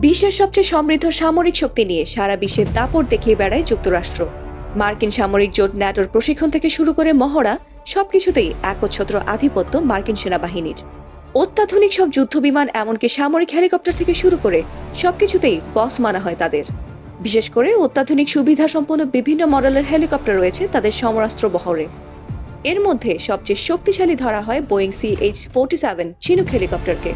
বিশ্বের সবচেয়ে সমৃদ্ধ সামরিক শক্তি নিয়ে সারা বিশ্বের দাপট দেখিয়ে বেড়ায় যুক্তরাষ্ট্র। মার্কিন সামরিক জোট ন্যাটোর প্রশিক্ষণ থেকে শুরু করে মহড়া, সবকিছুতেই একচ্ছত্র আধিপত্য মার্কিন সেনাবাহিনীর। অত্যাধুনিক সব যুদ্ধবিমান, এমনকি সামরিক হেলিকপ্টার থেকে শুরু করে সবকিছুতেই বস মানা হয় তাদের। বিশেষ করে অত্যাধুনিক সুবিধা সম্পন্ন বিভিন্ন মডেলের হেলিকপ্টার রয়েছে তাদের সমরাস্ত্র বহরে। এর মধ্যে সবচেয়ে শক্তিশালী ধরা হয় বোয়িং CH-47 চিনুক হেলিকপ্টারকে।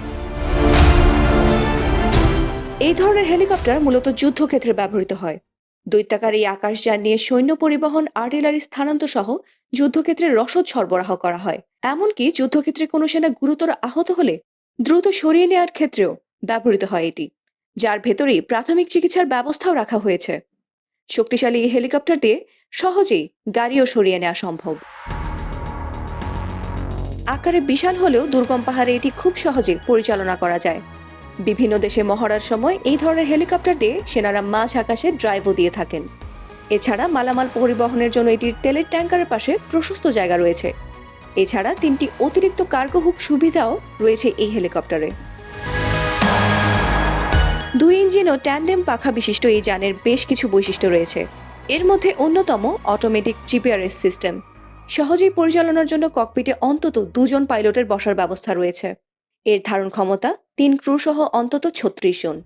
এই ধরনের হেলিকপ্টার মূলত যুদ্ধক্ষেত্রে ব্যবহৃত হয়। দৈত্যাকার এই আকাশযান নিয়ে সৈন্য পরিবহন, আর্টিলারি স্থানান্তর সহ যুদ্ধক্ষেত্রে রসদ সরবরাহ করা হয়। এমনকি যুদ্ধক্ষেত্রে কোনো সেনা গুরুতর আহত হলে দ্রুত সরিয়ে নেওয়ার ক্ষেত্রেও ব্যবহৃত হয় এটি, যার ভেতরেই প্রাথমিক চিকিৎসার ব্যবস্থাও রাখা হয়েছে। শক্তিশালী এই হেলিকপ্টার দিয়ে সহজেই গাড়িও সরিয়ে নেওয়া সম্ভব। আকারে বিশাল হলেও দুর্গম পাহাড়ে এটি খুব সহজে পরিচালনা করা যায়। বিভিন্ন দেশে মহড়ার সময় এই ধরনের হেলিকপ্টার দিয়ে সেনারা মাঝ আকাশে ড্রাইভও দিয়ে থাকেন। এছাড়া মালামাল পরিবহনের জন্য এটির তেলের ট্যাঙ্কারের পাশে প্রশস্ত জায়গা রয়েছে। এছাড়া 3টি অতিরিক্ত কার্গো হুক সুবিধাও রয়েছে এই হেলিকপ্টারে। 2 ইঞ্জিন ও ট্যান্ডেম পাখা বিশিষ্ট এই যানের বেশ কিছু বৈশিষ্ট্য রয়েছে। এর মধ্যে অন্যতম অটোমেটিক জিপিআরএস সিস্টেম। সহজেই পরিচালনার জন্য ককপিটে অন্তত 2 জন পাইলটের বসার ব্যবস্থা রয়েছে। এর ধারণ ক্ষমতা 3 ক্রু সহ অন্তত 36 জন।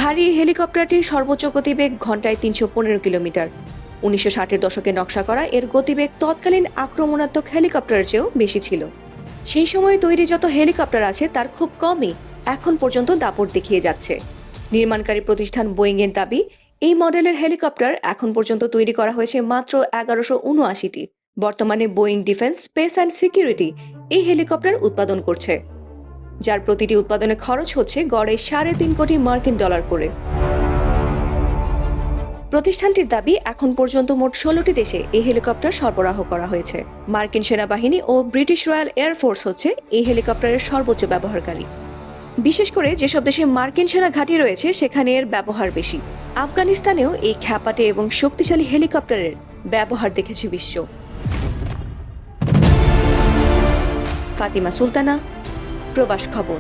ভারী এই হেলিকপ্টারটির সর্বোচ্চ গতিবেগ ঘন্টায় 315 কিলোমিটার। 1960-এর দশকে নকশা করা এর গতিবেগ তৎকালীন আক্রমণাত্মক হেলিকপ্টারের চেয়েও বেশি ছিল। সেই সময়ে তৈরি যত হেলিকপ্টার আছে তার খুব কমই এখন পর্যন্ত দাপট দেখিয়ে যাচ্ছে। নির্মাণকারী প্রতিষ্ঠান বোয়িং এর দাবি, এই মডেলের হেলিকপ্টার এখন পর্যন্ত তৈরি করা হয়েছে মাত্র 1179টি। বর্তমানে Boeing defence, space and security এই হেলিকপ্টার উৎপাদন করছে, যার প্রতিটি উৎপাদনে খরচ হচ্ছে গড়ে $3.5 কোটি মার্কিন ডলার করে। প্রতিষ্ঠানটির দাবি, এখন পর্যন্ত মোট 16টি দেশে এই হেলিকপ্টার সরবরাহ করা হয়েছে। মার্কিন সেনাবাহিনী ও ব্রিটিশ রয়্যাল এয়ারফোর্স হচ্ছে এই হেলিকপ্টারের সর্বোচ্চ ব্যবহারকারী। বিশেষ করে যেসব দেশে মার্কিন সেনা ঘাঁটি রয়েছে সেখানে এর ব্যবহার বেশি। আফগানিস্তানেও এই খ্যাপাটে এবং শক্তিশালী হেলিকপ্টারের ব্যবহার দেখেছে বিশ্ব। ফাতিমা সুলতানা, প্রবাস খবর।